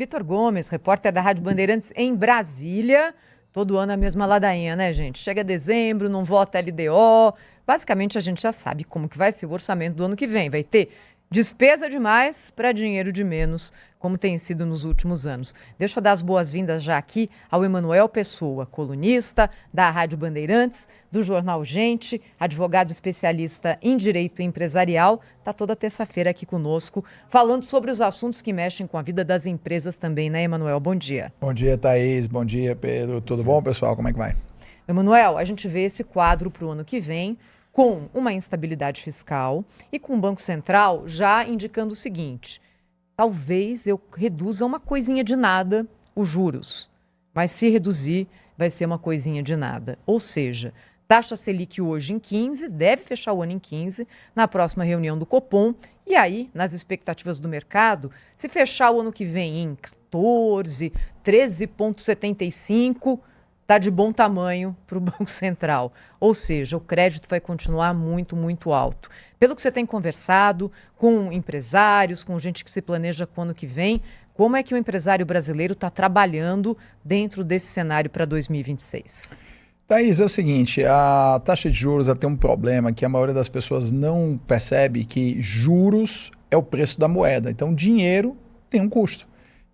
Vitor Gomes, repórter da Rádio Bandeirantes em Brasília. Todo ano a mesma ladainha, né, gente? Chega dezembro, não vota LDO. Basicamente, a gente já sabe como que vai ser o orçamento do ano que vem. Vai ter despesa demais para dinheiro de menos, como tem sido nos últimos anos. Deixa eu dar as boas-vindas já aqui ao Emanuel Pessoa, colunista da Rádio Bandeirantes, do jornal Gente, advogado especialista em direito empresarial. Está toda terça-feira aqui conosco, falando sobre os assuntos que mexem com a vida das empresas também, né, Emanuel? Bom dia. Bom dia, Thaís. Bom dia, Pedro. Tudo bom, pessoal? Como é que vai? Emanuel, a gente vê esse quadro para o ano que vem, com uma instabilidade fiscal e com o Banco Central já indicando o seguinte: talvez eu reduza uma coisinha de nada os juros, mas se reduzir vai ser uma coisinha de nada. Ou seja, taxa Selic hoje em 15, deve fechar o ano em 15, na próxima reunião do Copom, e aí, nas expectativas do mercado, se fechar o ano que vem em 14, 13,75, está de bom tamanho para o Banco Central. Ou seja, o crédito vai continuar muito, muito alto. Pelo que você tem conversado com empresários, com gente que se planeja com o ano que vem, como é que o empresário brasileiro está trabalhando dentro desse cenário para 2026? Thaís, é o seguinte, a taxa de juros ela tem um problema que a maioria das pessoas não percebe, que juros é o preço da moeda. Então, dinheiro tem um custo.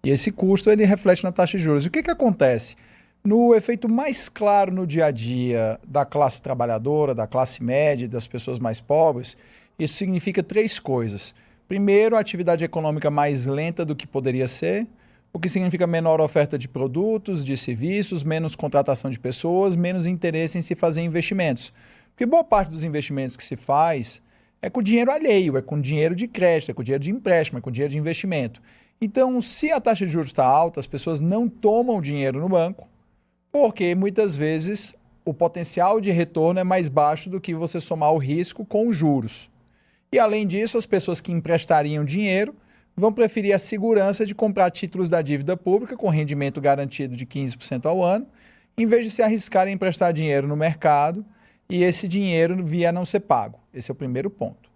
E esse custo ele reflete na taxa de juros. E o que acontece? No efeito mais claro no dia a dia da classe trabalhadora, da classe média e das pessoas mais pobres, isso significa três coisas. Primeiro, a atividade econômica mais lenta do que poderia ser, o que significa menor oferta de produtos, de serviços, menos contratação de pessoas, menos interesse em se fazer investimentos. Porque boa parte dos investimentos que se faz é com dinheiro alheio, é com dinheiro de crédito, é com dinheiro de empréstimo, é com dinheiro de investimento. Então, se a taxa de juros está alta, as pessoas não tomam dinheiro no banco, porque muitas vezes o potencial de retorno é mais baixo do que você somar o risco com os juros. E além disso, as pessoas que emprestariam dinheiro vão preferir a segurança de comprar títulos da dívida pública com rendimento garantido de 15% ao ano, em vez de se arriscar em emprestar dinheiro no mercado e esse dinheiro vir a não ser pago. Esse é o primeiro ponto.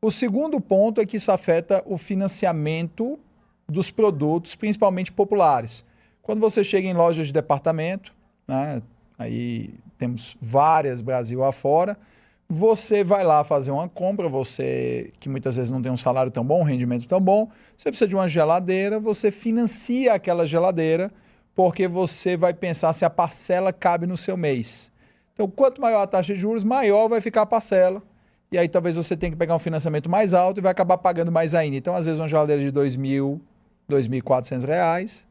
O segundo ponto é que isso afeta o financiamento dos produtos, principalmente populares. Quando você chega em lojas de departamento, né, aí temos várias Brasil afora, você vai lá fazer uma compra, você que muitas vezes não tem um salário tão bom, um rendimento tão bom, você precisa de uma geladeira, você financia aquela geladeira porque você vai pensar se a parcela cabe no seu mês. Então, quanto maior a taxa de juros, maior vai ficar a parcela. E aí talvez você tenha que pegar um financiamento mais alto e vai acabar pagando mais ainda. Então, às vezes, uma geladeira de R$ 2.000, R$ 2.400,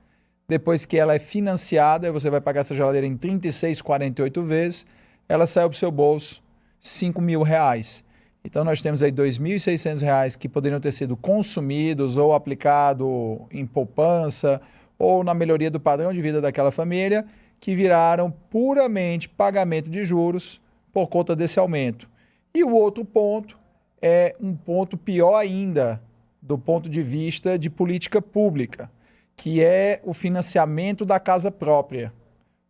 depois que ela é financiada, você vai pagar essa geladeira em 36, 48 vezes, ela saiu para o seu bolso R$ 5.000. Então nós temos aí R$ 2.600 que poderiam ter sido consumidos ou aplicado em poupança ou na melhoria do padrão de vida daquela família, que viraram puramente pagamento de juros por conta desse aumento. E o outro ponto é um ponto pior ainda, do ponto de vista de política pública, que é o financiamento da casa própria.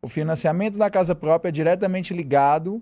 O financiamento da casa própria é diretamente ligado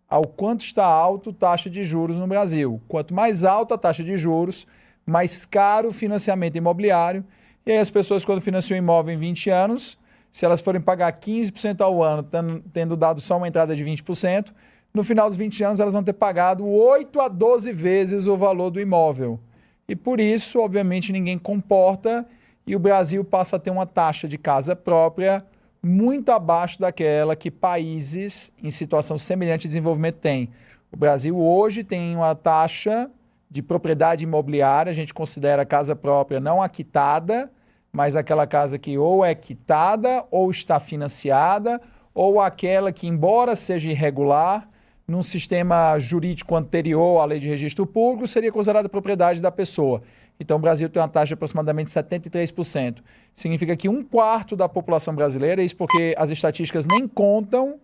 ao quanto está alto a taxa de juros no Brasil. Quanto mais alta a taxa de juros, mais caro o financiamento imobiliário. E aí as pessoas, quando financiam um imóvel em 20 anos, se elas forem pagar 15% ao ano, tendo dado só uma entrada de 20%, no final dos 20 anos elas vão ter pagado 8 a 12 vezes o valor do imóvel. E por isso, obviamente, ninguém comporta e o Brasil passa a ter uma taxa de casa própria muito abaixo daquela que países em situação semelhante de desenvolvimento têm. O Brasil hoje tem uma taxa de propriedade imobiliária, a gente considera a casa própria não a quitada, mas aquela casa que ou é quitada ou está financiada, ou aquela que, embora seja irregular, num sistema jurídico anterior à lei de registro público, seria considerada propriedade da pessoa. Então, o Brasil tem uma taxa de aproximadamente 73%. Significa que um quarto da população brasileira, isso porque as estatísticas nem contam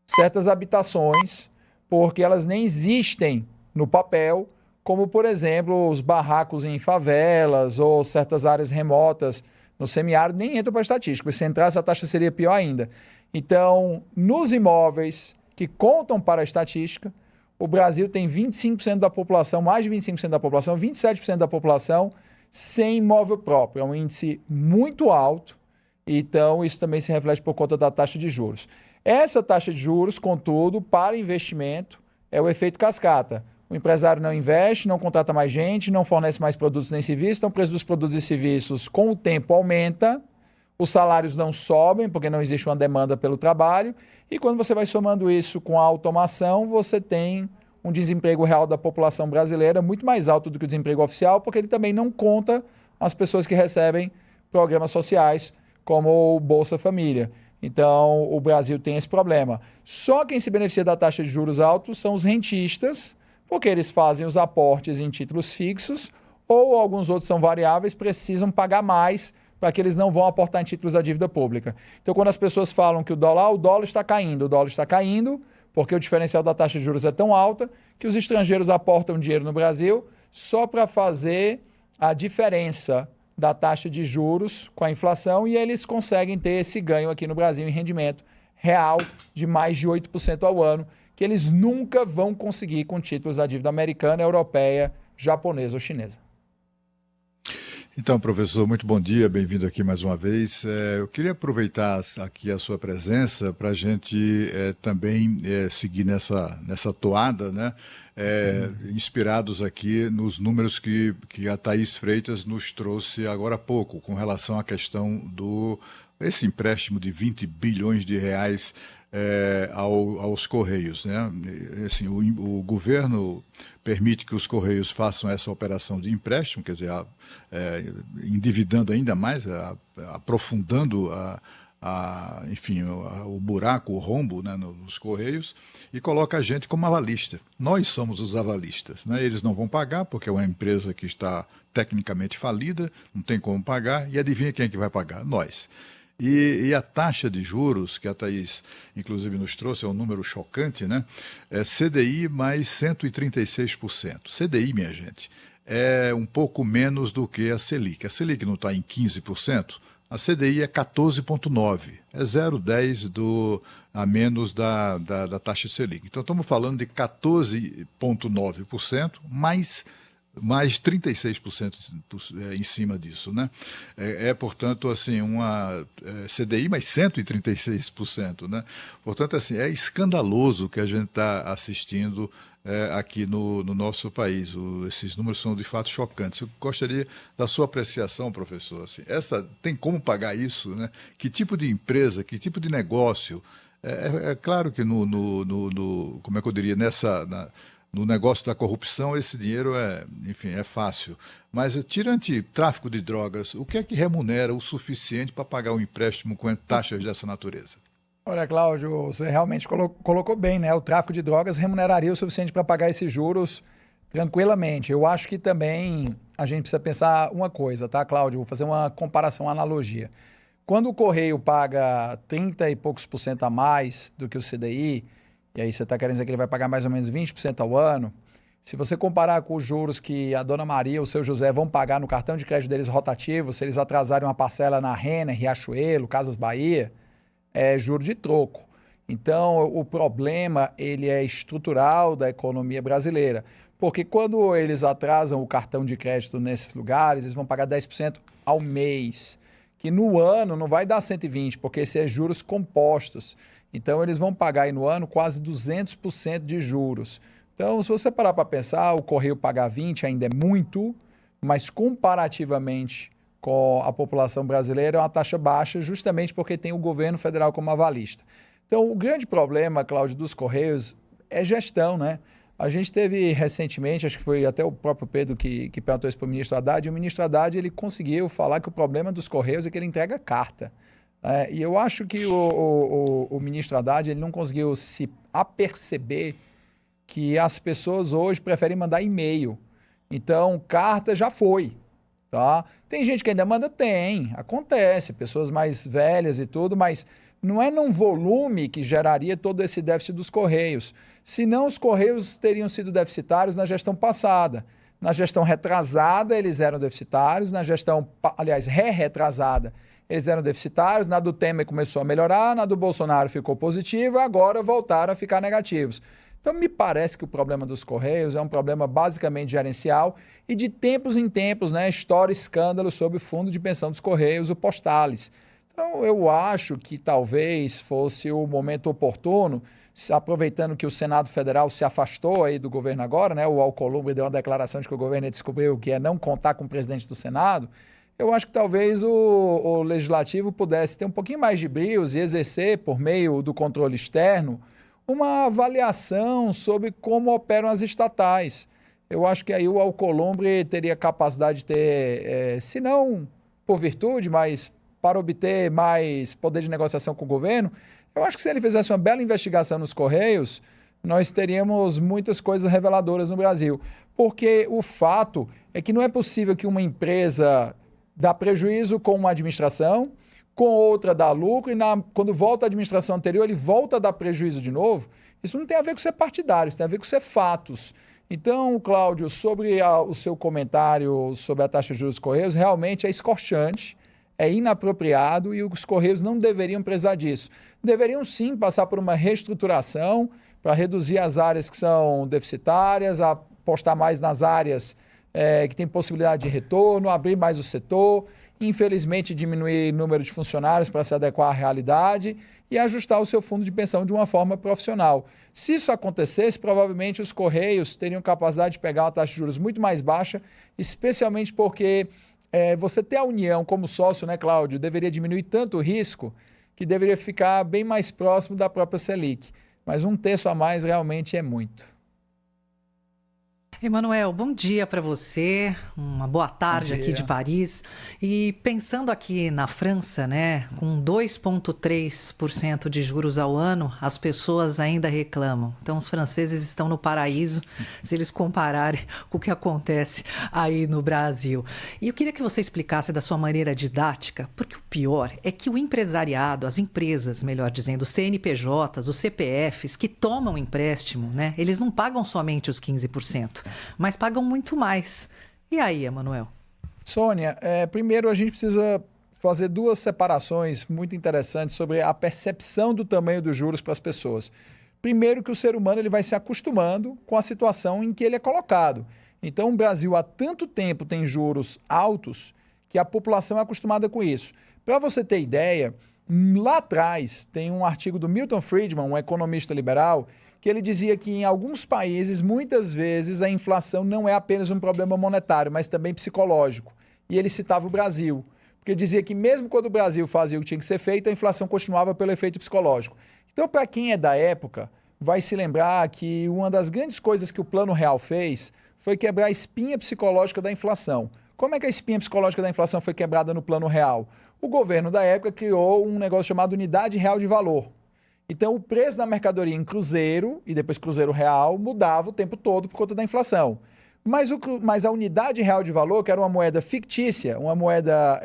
certas habitações, porque elas nem existem no papel, como, por exemplo, os barracos em favelas ou certas áreas remotas no semiárido, nem entram para a estatística. Se entrasse, a taxa seria pior ainda. Então, nos imóveis que contam para a estatística, o Brasil tem 25% da população, mais de 25% da população, 27% da população sem imóvel próprio. É um índice muito alto, então isso também se reflete por conta da taxa de juros. Essa taxa de juros, contudo, para investimento, é o efeito cascata. O empresário não investe, não contrata mais gente, não fornece mais produtos nem serviços, então o preço dos produtos e serviços com o tempo aumenta, os salários não sobem porque não existe uma demanda pelo trabalho, e quando você vai somando isso com a automação, você tem um desemprego real da população brasileira muito mais alto do que o desemprego oficial, porque ele também não conta as pessoas que recebem programas sociais, como o Bolsa Família. Então, o Brasil tem esse problema. Só quem se beneficia da taxa de juros altos são os rentistas, porque eles fazem os aportes em títulos fixos, ou alguns outros são variáveis, precisam pagar mais para que eles não vão aportar em títulos da dívida pública. Então, quando as pessoas falam que o dólar está caindo, porque o diferencial da taxa de juros é tão alta que os estrangeiros aportam dinheiro no Brasil só para fazer a diferença da taxa de juros com a inflação e eles conseguem ter esse ganho aqui no Brasil em rendimento real de mais de 8% ao ano, que eles nunca vão conseguir com títulos da dívida americana, europeia, japonesa ou chinesa. Então, professor, muito bom dia, bem-vindo aqui mais uma vez. Eu queria aproveitar aqui a sua presença para a gente também seguir nessa toada, né? Inspirados aqui nos números que a Thaís Freitas nos trouxe agora há pouco, com relação à questão esse empréstimo de 20 bilhões de reais aos Correios, né? Assim, o governo permite que os Correios façam essa operação de empréstimo, quer dizer, endividando ainda mais, aprofundando enfim, o buraco, o rombo, né, nos Correios, e coloca a gente como avalista. Nós somos os avalistas, né? Eles não vão pagar porque é uma empresa que está tecnicamente falida, não tem como pagar, e adivinha quem é que vai pagar? Nós. E a taxa de juros, que a Thaís, inclusive, nos trouxe, é um número chocante, né? É CDI mais 136%. CDI, minha gente, é um pouco menos do que a Selic. A Selic não está em 15%, a CDI é 14,9%. É 0,10 a menos da taxa Selic. Então, estamos falando de 14,9% mais 36% em cima disso, né? Portanto, assim, uma CDI mais 136%, né? Portanto, assim, é escandaloso o que a gente está assistindo aqui no nosso país. Esses números são, de fato, chocantes. Eu gostaria da sua apreciação, professor. Assim, tem como pagar isso, né? Que tipo de empresa, que tipo de negócio? É claro que como é que eu diria, no negócio da corrupção, esse dinheiro enfim, é fácil. Mas, tirante tráfico de drogas, o que é que remunera o suficiente para pagar um empréstimo com taxas dessa natureza? Olha, Cláudio, você realmente colocou bem, né? O tráfico de drogas remuneraria o suficiente para pagar esses juros tranquilamente. Eu acho que também a gente precisa pensar uma coisa, tá, Cláudio? Vou fazer uma comparação, uma analogia. Quando o Correio paga 30 e poucos por cento a mais do que o CDI, e aí você está querendo dizer que ele vai pagar mais ou menos 20% ao ano, se você comparar com os juros que a Dona Maria ou o seu José vão pagar no cartão de crédito deles rotativo, se eles atrasarem uma parcela na Renner, Riachuelo, Casas Bahia, é juro de troco. Então, o problema ele é estrutural da economia brasileira, porque quando eles atrasam o cartão de crédito nesses lugares, eles vão pagar 10% ao mês, que no ano não vai dar 120, porque esses é juros compostos. Então, eles vão pagar aí no ano quase 200% de juros. Então, se você parar para pensar, o Correio pagar 20 ainda é muito, mas comparativamente com a população brasileira é uma taxa baixa, justamente porque tem o governo federal como avalista. Então, o grande problema, Cláudio, dos Correios é gestão, né? A gente teve recentemente, acho que foi até o próprio Pedro que perguntou isso para o ministro Haddad, e o ministro Haddad ele conseguiu falar que o problema dos Correios é que ele entrega carta. E eu acho que o ministro Haddad ele não conseguiu se aperceber que as pessoas hoje preferem mandar e-mail. Então, carta já foi. Tá? Tem gente que ainda manda? Tem. Acontece. Pessoas mais velhas e tudo, mas não é num volume que geraria todo esse déficit dos Correios. Senão, os Correios teriam sido deficitários na gestão passada. Na gestão retrasada, eles eram deficitários. Na gestão, aliás, retrasada, eles eram deficitários, na do Temer começou a melhorar, na do Bolsonaro ficou positiva, agora voltaram a ficar negativos. Então, me parece que o problema dos Correios é um problema basicamente gerencial e de tempos em tempos, né, estoura escândalo sobre o fundo de pensão dos Correios, o Postales. Então, eu acho que talvez fosse o momento oportuno, aproveitando que o Senado Federal se afastou aí do governo agora, né, o Alcolumbre deu uma declaração de que o governo descobriu que é não contar com o presidente do Senado. Eu acho que talvez o Legislativo pudesse ter um pouquinho mais de brios e exercer, por meio do controle externo, uma avaliação sobre como operam as estatais. Eu acho que aí o Alcolumbre teria capacidade de ter, se não por virtude, mas para obter mais poder de negociação com o governo, eu acho que se ele fizesse uma bela investigação nos Correios, nós teríamos muitas coisas reveladoras no Brasil. Porque o fato é que não é possível que uma empresa dá prejuízo com uma administração, com outra dá lucro, e quando volta à administração anterior, ele volta a dar prejuízo de novo. Isso não tem a ver com ser partidário, isso tem a ver com ser fatos. Então, Cláudio, sobre o seu comentário sobre a taxa de juros dos Correios, realmente é escorchante, é inapropriado e os Correios não deveriam precisar disso. Deveriam sim passar por uma reestruturação para reduzir as áreas que são deficitárias, apostar mais nas áreas que têm possibilidade de retorno, abrir mais o setor, infelizmente diminuir o número de funcionários para se adequar à realidade e ajustar o seu fundo de pensão de uma forma profissional. Se isso acontecesse, provavelmente os Correios teriam capacidade de pegar uma taxa de juros muito mais baixa, especialmente porque você ter a União como sócio, né, Cláudio, deveria diminuir tanto o risco que deveria ficar bem mais próximo da própria Selic. Mas 1/3 a mais realmente é muito. Emanuel, bom dia para você, uma boa tarde aqui de Paris. E pensando aqui na França, né, com 2,3% de juros ao ano, as pessoas ainda reclamam. Então, os franceses estão no paraíso se eles compararem com o que acontece aí no Brasil. E eu queria que você explicasse da sua maneira didática, porque o pior é que o empresariado, as empresas, melhor dizendo, os CNPJs, os CPFs que tomam empréstimo, né, eles não pagam somente os 15%. Mas pagam muito mais. E aí, Emanuel? Sônia, primeiro a gente precisa fazer duas separações muito interessantes sobre a percepção do tamanho dos juros para as pessoas. Primeiro que o ser humano ele vai se acostumando com a situação em que ele é colocado. Então o Brasil há tanto tempo tem juros altos que a população é acostumada com isso. Para você ter ideia, lá atrás tem um artigo do Milton Friedman, um economista liberal, que ele dizia que em alguns países, muitas vezes, a inflação não é apenas um problema monetário, mas também psicológico. E ele citava o Brasil, porque dizia que mesmo quando o Brasil fazia o que tinha que ser feito, a inflação continuava pelo efeito psicológico. Então, para quem é da época, vai se lembrar que uma das grandes coisas que o Plano Real fez foi quebrar a espinha psicológica da inflação. Como é que a espinha psicológica da inflação foi quebrada no Plano Real? O governo da época criou um negócio chamado Unidade Real de Valor. Então, o preço da mercadoria em cruzeiro e depois cruzeiro real mudava o tempo todo por conta da inflação. Mas a unidade real de valor, que era uma moeda fictícia, uma moeda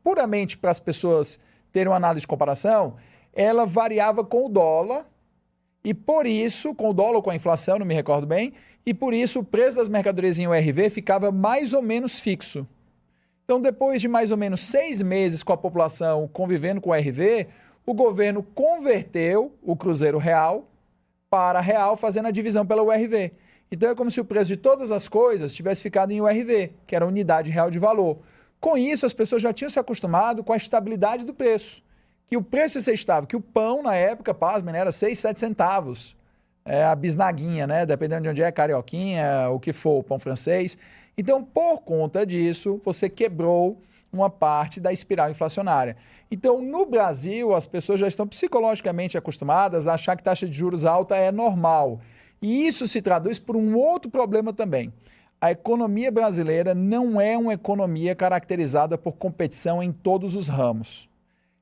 puramente para as pessoas terem uma análise de comparação, ela variava com o dólar e por isso, com o dólar ou com a inflação, não me recordo bem, e por isso o preço das mercadorias em URV ficava mais ou menos fixo. Então, depois de mais ou menos 6 meses com a população convivendo com o URV, o governo converteu o cruzeiro real para real, fazendo a divisão pela URV. Então é como se o preço de todas as coisas tivesse ficado em URV, que era a unidade real de valor. Com isso, as pessoas já tinham se acostumado com a estabilidade do preço. Que o preço ia ser estável, que o pão, na época, pasmem, era 6, 7 centavos. A bisnaguinha, né? Dependendo de onde é, carioquinha, o que for, o pão francês. Então, por conta disso, você quebrou uma parte da espiral inflacionária. Então, no Brasil, as pessoas já estão psicologicamente acostumadas a achar que taxa de juros alta é normal. E isso se traduz por um outro problema também. A economia brasileira não é uma economia caracterizada por competição em todos os ramos.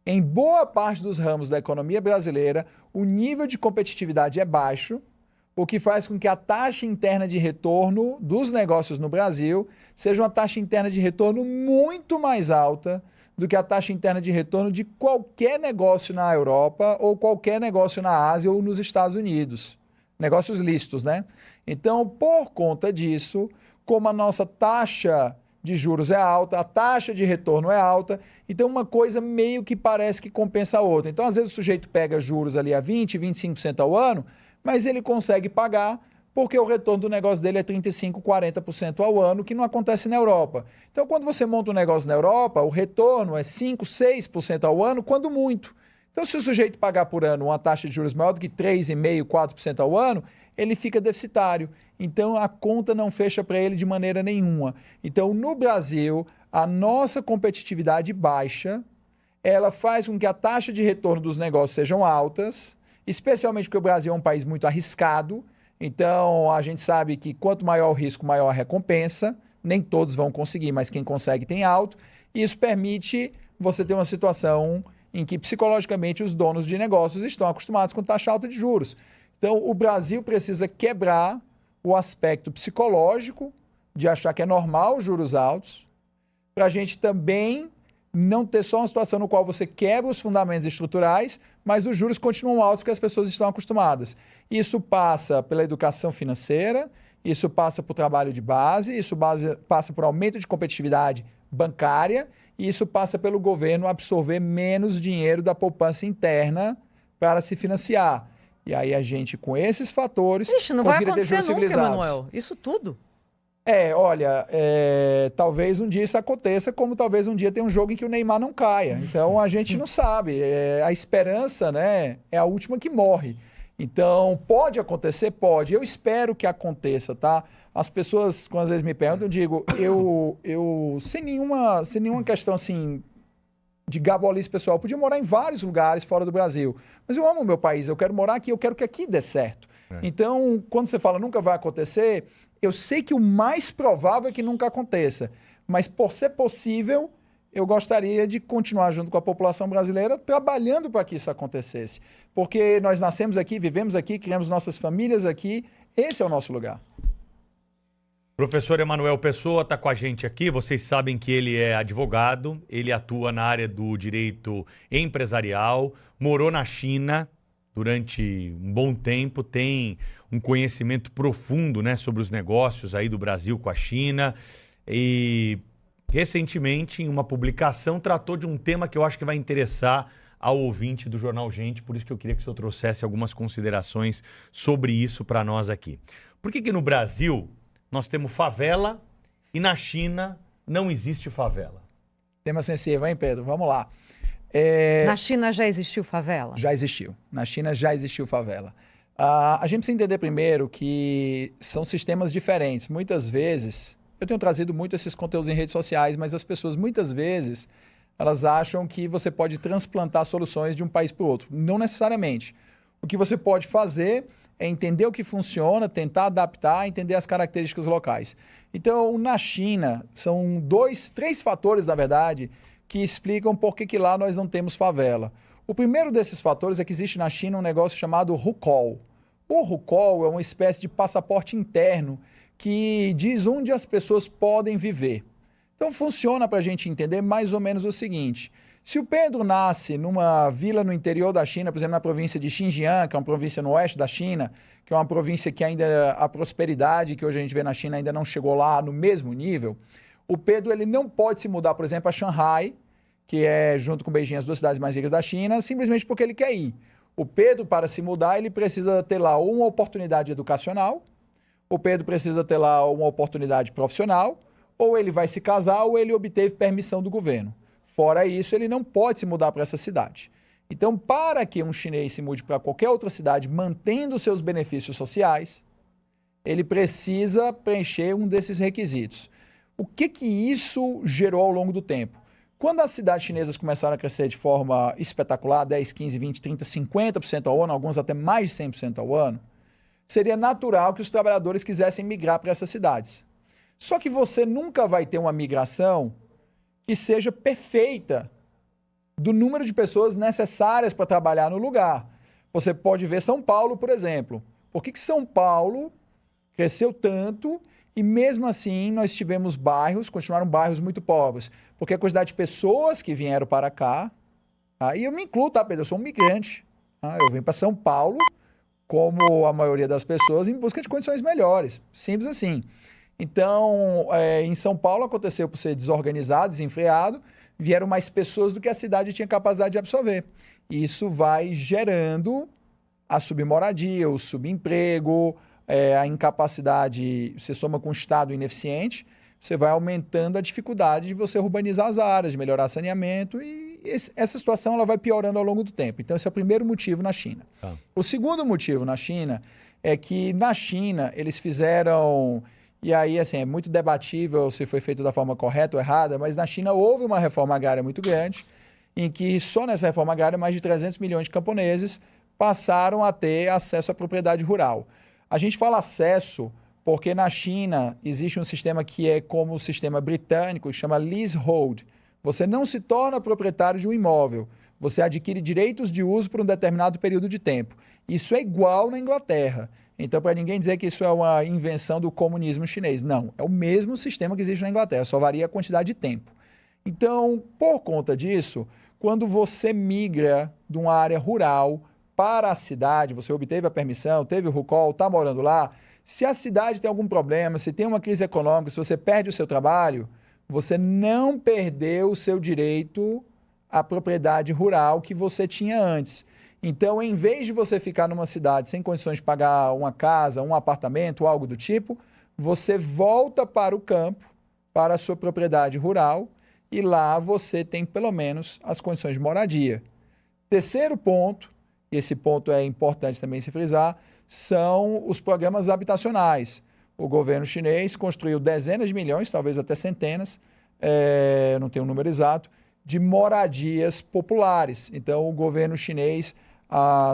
Em boa parte dos ramos da economia brasileira, o nível de competitividade é baixo, o que faz com que a taxa interna de retorno dos negócios no Brasil seja uma taxa interna de retorno muito mais alta do que a taxa interna de retorno de qualquer negócio na Europa ou qualquer negócio na Ásia ou nos Estados Unidos. Negócios lícitos, né? Então, por conta disso, como a nossa taxa de juros é alta, a taxa de retorno é alta, então uma coisa meio que parece que compensa a outra. Então, às vezes o sujeito pega juros ali a 20%, 25% ao ano, mas ele consegue pagar porque o retorno do negócio dele é 35%, 40% ao ano, que não acontece na Europa. Então, quando você monta um negócio na Europa, o retorno é 5%, 6% ao ano, quando muito. Então, se o sujeito pagar por ano uma taxa de juros maior do que 3,5%, 4% ao ano, ele fica deficitário. Então, a conta não fecha para ele de maneira nenhuma. Então, no Brasil, a nossa competitividade baixa, ela faz com que a taxa de retorno dos negócios sejam altas, especialmente porque o Brasil é um país muito arriscado. Então, a gente sabe que quanto maior o risco, maior a recompensa. Nem todos vão conseguir, mas quem consegue tem alto. E isso permite você ter uma situação em que psicologicamente os donos de negócios estão acostumados com taxa alta de juros. Então, o Brasil precisa quebrar o aspecto psicológico de achar que é normal os juros altos, para a gente também não ter só uma situação no qual você quebra os fundamentos estruturais, mas os juros continuam altos porque as pessoas estão acostumadas. Isso passa pela educação financeira, isso passa por trabalho de base, isso passa por aumento de competitividade bancária, e isso passa pelo governo absorver menos dinheiro da poupança interna para se financiar. E aí a gente, com esses fatores, não vai conseguiria ter acontecer juros nunca, civilizados. Emanuel. Isso tudo. Olha, talvez um dia isso aconteça, como talvez um dia tenha um jogo em que o Neymar não caia. Então a gente não sabe. A esperança, né, é a última que morre. Então, pode acontecer? Pode. Eu espero que aconteça, tá? As pessoas, quando às vezes me perguntam, eu digo, eu sem nenhuma questão assim de gabolice pessoal, eu podia morar em vários lugares fora do Brasil, mas eu amo o meu país, eu quero morar aqui, eu quero que aqui dê certo. Então, quando você fala nunca vai acontecer, eu sei que o mais provável é que nunca aconteça, mas por ser possível, eu gostaria de continuar junto com a população brasileira trabalhando para que isso acontecesse. Porque nós nascemos aqui, vivemos aqui, criamos nossas famílias aqui, esse é o nosso lugar. Professor Emanuel Pessoa está com a gente aqui. Vocês sabem que ele é advogado, ele atua na área do direito empresarial, morou na China durante um bom tempo, tem um conhecimento profundo, né, sobre os negócios aí do Brasil com a China e recentemente em uma publicação tratou de um tema que eu acho que vai interessar ao ouvinte do Jornal Gente, por isso que eu queria que o senhor trouxesse algumas considerações sobre isso para nós aqui. Por que no Brasil nós temos favela e na China não existe favela? Tema sensível, hein, Pedro? Vamos lá. Na China já existiu favela? Já existiu. Na China já existiu favela. A gente precisa entender primeiro que são sistemas diferentes. Muitas vezes, eu tenho trazido muito esses conteúdos em redes sociais, mas as pessoas muitas vezes, elas acham que você pode transplantar soluções de um país para o outro. Não necessariamente. O que você pode fazer é entender o que funciona, tentar adaptar, entender as características locais. Então, na China, são três fatores, na verdade, que explicam por que lá nós não temos favela. O primeiro desses fatores é que existe na China um negócio chamado Hukou. O Hukou é uma espécie de passaporte interno que diz onde as pessoas podem viver. Então funciona para a gente entender mais ou menos o seguinte: se o Pedro nasce numa vila no interior da China, por exemplo, na província de Xinjiang, que é uma província no oeste da China, que é uma província que ainda a prosperidade que hoje a gente vê na China ainda não chegou lá no mesmo nível, o Pedro ele não pode se mudar, por exemplo, a Shanghai, que é, junto com Beijing, as duas cidades mais ricas da China, simplesmente porque ele quer ir. O Pedro, para se mudar, ele precisa ter lá uma oportunidade educacional, o Pedro precisa ter lá uma oportunidade profissional, ou ele vai se casar, ou ele obteve permissão do governo. Fora isso, ele não pode se mudar para essa cidade. Então, para que um chinês se mude para qualquer outra cidade, mantendo seus benefícios sociais, ele precisa preencher um desses requisitos. O que isso gerou ao longo do tempo? Quando as cidades chinesas começaram a crescer de forma espetacular, 10, 15, 20, 30, 50% ao ano, alguns até mais de 100% ao ano, seria natural que os trabalhadores quisessem migrar para essas cidades. Só que você nunca vai ter uma migração que seja perfeita do número de pessoas necessárias para trabalhar no lugar. Você pode ver São Paulo, por exemplo. Por que São Paulo cresceu tanto e mesmo assim nós tivemos bairros, continuaram bairros muito pobres? Porque a quantidade de pessoas que vieram para cá, e eu me incluo, tá, Pedro? Eu sou um migrante. Eu vim para São Paulo, como a maioria das pessoas, em busca de condições melhores. Simples assim. Então, em São Paulo aconteceu por ser desorganizado, desenfreado, vieram mais pessoas do que a cidade tinha capacidade de absorver. E isso vai gerando a submoradia, o subemprego, a incapacidade, você soma com o Estado ineficiente, você vai aumentando a dificuldade de você urbanizar as áreas, de melhorar saneamento, e essa situação ela vai piorando ao longo do tempo. Então, esse é o primeiro motivo na China. O segundo motivo na China é que na China eles fizeram, e aí assim, é muito debatível se foi feito da forma correta ou errada, mas na China houve uma reforma agrária muito grande, em que só nessa reforma agrária mais de 300 milhões de camponeses passaram a ter acesso à propriedade rural. A gente fala acesso porque na China existe um sistema que é como o sistema britânico, que chama leasehold. Você não se torna proprietário de um imóvel, você adquire direitos de uso por um determinado período de tempo. Isso é igual na Inglaterra. Então, para ninguém dizer que isso é uma invenção do comunismo chinês. Não, é o mesmo sistema que existe na Inglaterra, só varia a quantidade de tempo. Então, por conta disso, quando você migra de uma área rural para a cidade, você obteve a permissão, teve o RUCOL, está morando lá, se a cidade tem algum problema, se tem uma crise econômica, se você perde o seu trabalho, você não perdeu o seu direito à propriedade rural que você tinha antes. Então, em vez de você ficar numa cidade sem condições de pagar uma casa, um apartamento, algo do tipo, você volta para o campo, para a sua propriedade rural, e lá você tem pelo menos as condições de moradia. Terceiro ponto, e esse ponto é importante também se frisar, são os programas habitacionais. O governo chinês construiu dezenas de milhões, talvez até centenas, não tenho um número exato, de moradias populares. Então, o governo chinês,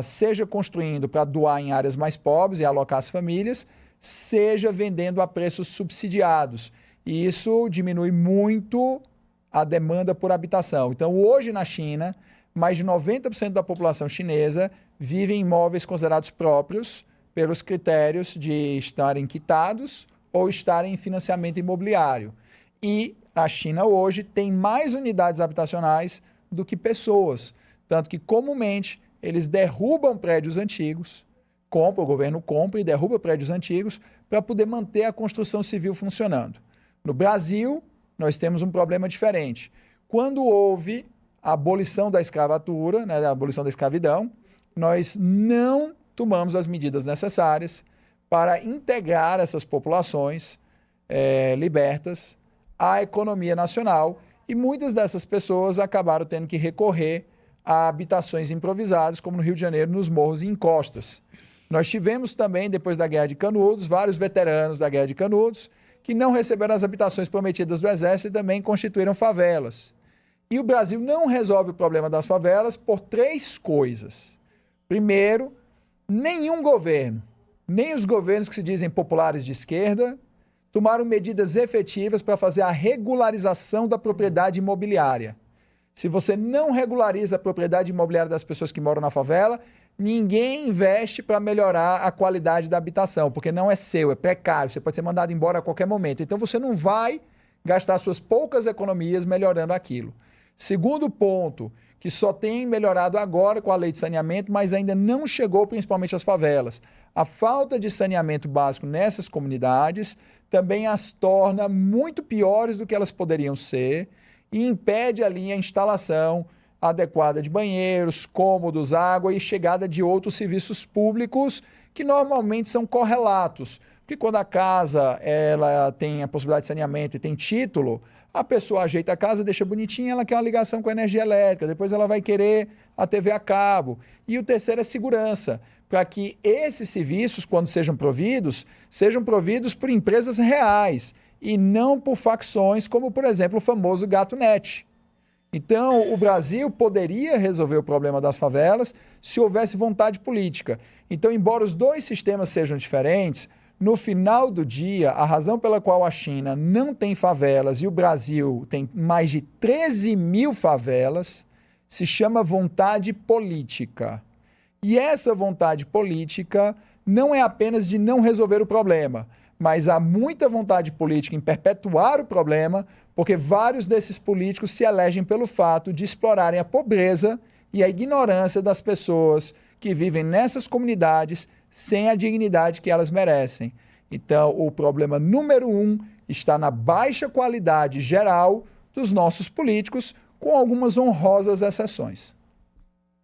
seja construindo para doar em áreas mais pobres e alocar as famílias, seja vendendo a preços subsidiados. E isso diminui muito a demanda por habitação. Então, hoje na China, mais de 90% da população chinesa vive em imóveis considerados próprios pelos critérios de estarem quitados ou estarem em financiamento imobiliário. E a China hoje tem mais unidades habitacionais do que pessoas. Tanto que, comumente, eles derrubam prédios antigos, o governo compra e derruba prédios antigos para poder manter a construção civil funcionando. No Brasil, nós temos um problema diferente. Quando houve a abolição da escravatura, a abolição da escravidão, nós não tomamos as medidas necessárias para integrar essas populações libertas à economia nacional, e muitas dessas pessoas acabaram tendo que recorrer a habitações improvisadas, como no Rio de Janeiro, nos morros e encostas. Nós tivemos também, depois da Guerra de Canudos, vários veteranos da Guerra de Canudos que não receberam as habitações prometidas do Exército e também constituíram favelas. E o Brasil não resolve o problema das favelas por três coisas. Primeiro, nenhum governo, nem os governos que se dizem populares de esquerda, tomaram medidas efetivas para fazer a regularização da propriedade imobiliária. Se você não regulariza a propriedade imobiliária das pessoas que moram na favela, ninguém investe para melhorar a qualidade da habitação, porque não é seu, é precário, você pode ser mandado embora a qualquer momento. Então você não vai gastar suas poucas economias melhorando aquilo. Segundo ponto, que só tem melhorado agora com a lei de saneamento, mas ainda não chegou principalmente às favelas. A falta de saneamento básico nessas comunidades também as torna muito piores do que elas poderiam ser e impede ali a instalação adequada de banheiros, cômodos, água e chegada de outros serviços públicos que normalmente são correlatos. Porque quando a casa ela tem a possibilidade de saneamento e tem título, a pessoa ajeita a casa, deixa bonitinha, ela quer uma ligação com a energia elétrica, depois ela vai querer a TV a cabo. E o terceiro é segurança, para que esses serviços, quando sejam providos por empresas reais e não por facções, como, por exemplo, o famoso Gato Net. Então, o Brasil poderia resolver o problema das favelas se houvesse vontade política. Então, embora os dois sistemas sejam diferentes, no final do dia, a razão pela qual a China não tem favelas e o Brasil tem mais de 13 mil favelas se chama vontade política. E essa vontade política não é apenas de não resolver o problema, mas há muita vontade política em perpetuar o problema, porque vários desses políticos se elegem pelo fato de explorarem a pobreza e a ignorância das pessoas que vivem nessas comunidades sem a dignidade que elas merecem. Então, o problema número 1 está na baixa qualidade geral dos nossos políticos, com algumas honrosas exceções.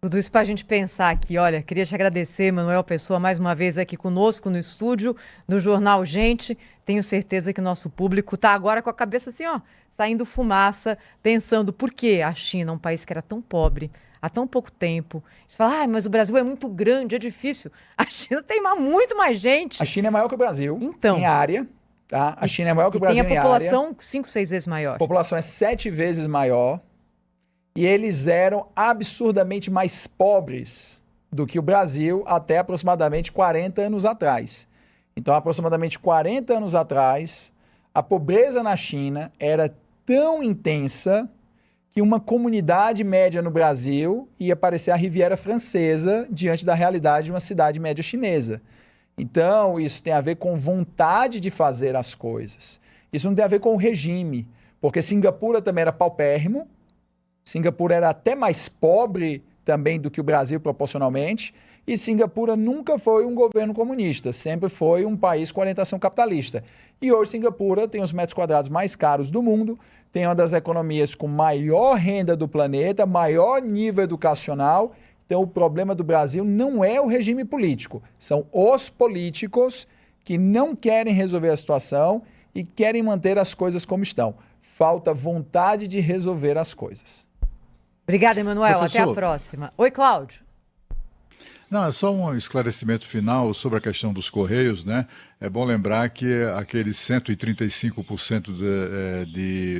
Tudo isso para a gente pensar aqui. Olha, queria te agradecer, Manuel Pessoa, mais uma vez aqui conosco no estúdio, no Jornal Gente. Tenho certeza que o nosso público está agora com a cabeça assim, ó, saindo fumaça, pensando por que a China, um país que era tão pobre há tão pouco tempo. Você fala, mas o Brasil é muito grande, é difícil. A China tem muito mais gente. A China é maior que o Brasil Então, em área. Tá? A China é maior que o Brasil em área. Tem a população 5, 6 vezes maior. A população é 7 vezes maior. E eles eram absurdamente mais pobres do que o Brasil até aproximadamente 40 anos atrás. Então, aproximadamente 40 anos atrás, a pobreza na China era tão intensa que uma comunidade média no Brasil ia parecer a Riviera Francesa diante da realidade de uma cidade média chinesa. Então, isso tem a ver com vontade de fazer as coisas. Isso não tem a ver com o regime, porque Singapura também era paupérrimo. Singapura era até mais pobre também do que o Brasil proporcionalmente, e Singapura nunca foi um governo comunista, sempre foi um país com orientação capitalista. E hoje Singapura tem os metros quadrados mais caros do mundo, tem uma das economias com maior renda do planeta, maior nível educacional. Então o problema do Brasil não é o regime político, são os políticos que não querem resolver a situação e querem manter as coisas como estão. Falta vontade de resolver as coisas. Obrigada, Emanuel. Professor, até a próxima. Oi, Cláudio. Não, é só um esclarecimento final sobre a questão dos Correios, né? É bom lembrar que aqueles 135%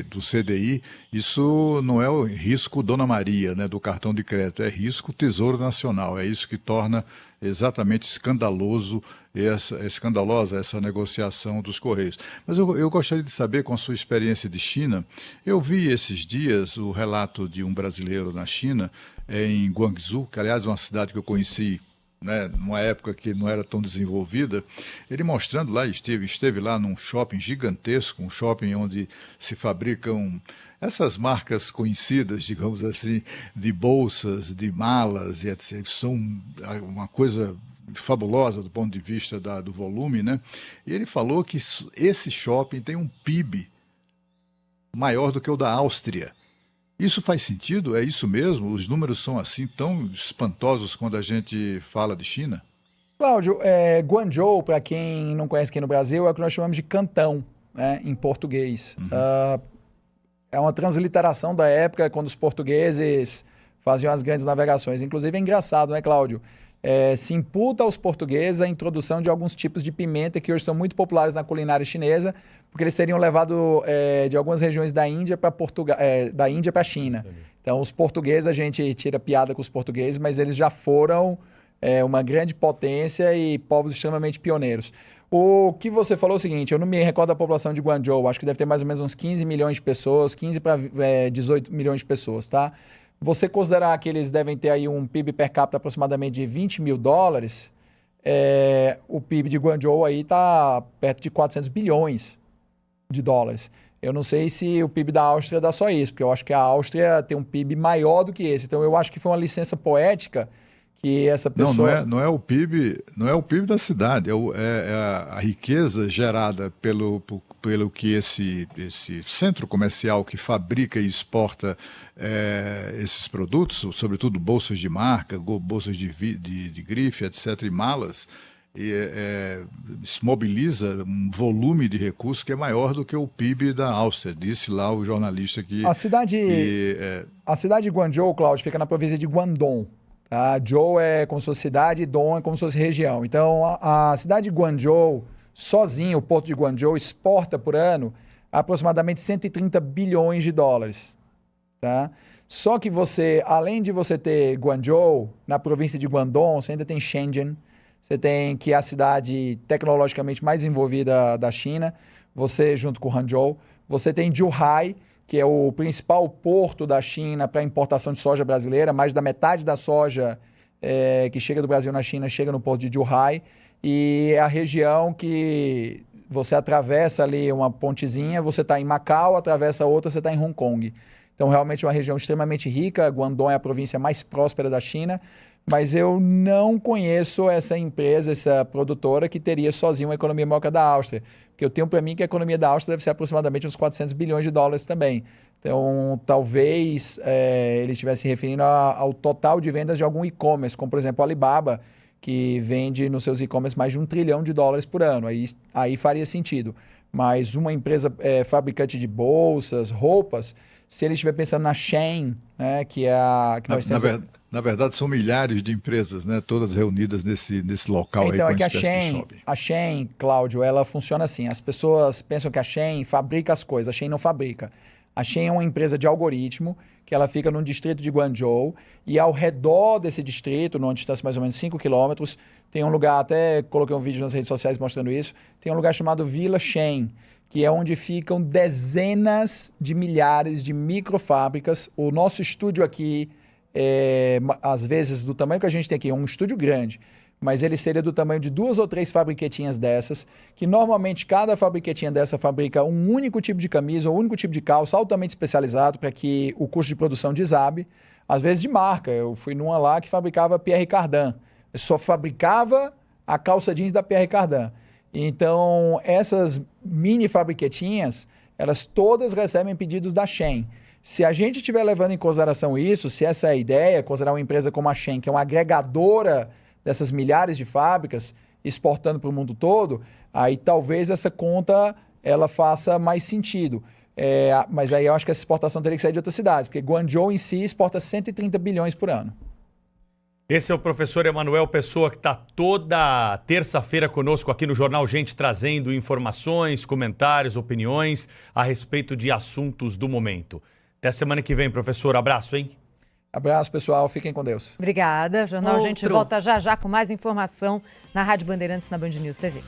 do CDI, isso não é o risco Dona Maria, né, do cartão de crédito, é risco Tesouro Nacional. É isso que torna exatamente escandalosa essa negociação dos Correios. Mas eu gostaria de saber, com a sua experiência de China, eu vi esses dias o relato de um brasileiro na China, em Guangzhou, que aliás é uma cidade que eu conheci, né, numa época que não era tão desenvolvida, ele mostrando lá, esteve lá num shopping gigantesco, um shopping onde se fabricam essas marcas conhecidas, digamos assim, de bolsas, de malas e etc. São uma coisa fabulosa do ponto de vista do volume, né? E ele falou que esse shopping tem um PIB maior do que o da Áustria. Isso faz sentido? É isso mesmo? Os números são assim tão espantosos quando a gente fala de China? Cláudio, Guangzhou, para quem não conhece aqui no Brasil, é o que nós chamamos de Cantão, né, em português. É uma transliteração da época quando os portugueses faziam as grandes navegações. Inclusive é engraçado, né, Cláudio? Se imputa aos portugueses a introdução de alguns tipos de pimenta que hoje são muito populares na culinária chinesa, porque eles teriam levado de algumas regiões da Índia para a China. Então, os portugueses, a gente tira piada com os portugueses, mas eles já foram uma grande potência e povos extremamente pioneiros. O que você falou é o seguinte, eu não me recordo da população de Guangzhou, acho que deve ter mais ou menos uns 15 milhões de pessoas, 15 para 18 milhões de pessoas, tá? Você considerar que eles devem ter aí um PIB per capita aproximadamente de $20 mil, o PIB de Guangzhou aí está perto de 400 bilhões de dólares. Eu não sei se o PIB da Áustria dá só isso, porque eu acho que a Áustria tem um PIB maior do que esse. Então eu acho que foi uma licença poética que essa pessoa... Não é o PIB da cidade, é a riqueza gerada pelo que esse centro comercial que fabrica e exporta esses produtos, sobretudo bolsas de marca, bolsas de grife, etc., e malas, mobiliza um volume de recursos que é maior do que o PIB da Áustria, disse lá o jornalista que... A cidade de Guangzhou, Cláudio, fica na província de Guangdong. Tá? Zhou é como se fosse cidade e Dong é como se fosse região. Então, a cidade de Guangzhou, sozinho, o porto de Guangzhou, exporta por ano aproximadamente 130 bilhões de dólares. Tá? Só que além de você ter Guangzhou, na província de Guangdong, você ainda tem Shenzhen, você tem que é a cidade tecnologicamente mais envolvida da China, você junto com Hangzhou, você tem Zhuhai, que é o principal porto da China para importação de soja brasileira, mais da metade da soja que chega do Brasil na China chega no porto de Zhuhai, e é a região que você atravessa ali uma pontezinha, você está em Macau, atravessa outra, você está em Hong Kong. Então, realmente é uma região extremamente rica. Guangdong é a província mais próspera da China, mas eu não conheço essa empresa, essa produtora que teria sozinha uma economia maior que a da Áustria. Porque eu tenho para mim que a economia da Áustria deve ser aproximadamente uns 400 bilhões de dólares também. Então, talvez ele estivesse se referindo ao total de vendas de algum e-commerce, como, por exemplo, a Alibaba, que vende nos seus e-commerce mais de $1 trilhão por ano. Aí faria sentido. Mas uma empresa fabricante de bolsas, roupas, se ele estiver pensando na Shein, né, que é a que nós temos... Na verdade, são milhares de empresas, né, todas reunidas nesse local então, aí é que a Shein, Cláudio, ela funciona assim. As pessoas pensam que a Shein fabrica as coisas. A Shein não fabrica. A Shein é uma empresa de algoritmo que ela fica no distrito de Guangzhou e ao redor desse distrito, numa distância mais ou menos 5 quilômetros, tem um lugar, até coloquei um vídeo nas redes sociais mostrando isso, tem um lugar chamado Vila Shein, que é onde ficam dezenas de milhares de microfábricas. O nosso estúdio aqui às vezes do tamanho que a gente tem aqui, é um estúdio grande, mas ele seria do tamanho de 2 ou 3 fabriquetinhas dessas, que normalmente cada fabriquetinha dessa fabrica um único tipo de camisa ou um único tipo de calça altamente especializado para que o custo de produção desabe, às vezes de marca. Eu fui numa lá que fabricava Pierre Cardin, eu só fabricava a calça jeans da Pierre Cardin. Então, essas mini fabriquetinhas, elas todas recebem pedidos da Shein. Se a gente estiver levando em consideração isso, se essa é a ideia, considerar uma empresa como a Shein, que é uma agregadora dessas milhares de fábricas, exportando para o mundo todo, aí talvez essa conta ela faça mais sentido. Mas aí eu acho que essa exportação teria que sair de outras cidades, porque Guangzhou em si exporta 130 bilhões por ano. Esse é o professor Emanuel Pessoa, que está toda terça-feira conosco aqui no Jornal Gente, trazendo informações, comentários, opiniões a respeito de assuntos do momento. Até semana que vem, professor. Abraço, hein? Abraço, pessoal. Fiquem com Deus. Obrigada. Jornal Gente volta já com mais informação na Rádio Bandeirantes, na Band News TV.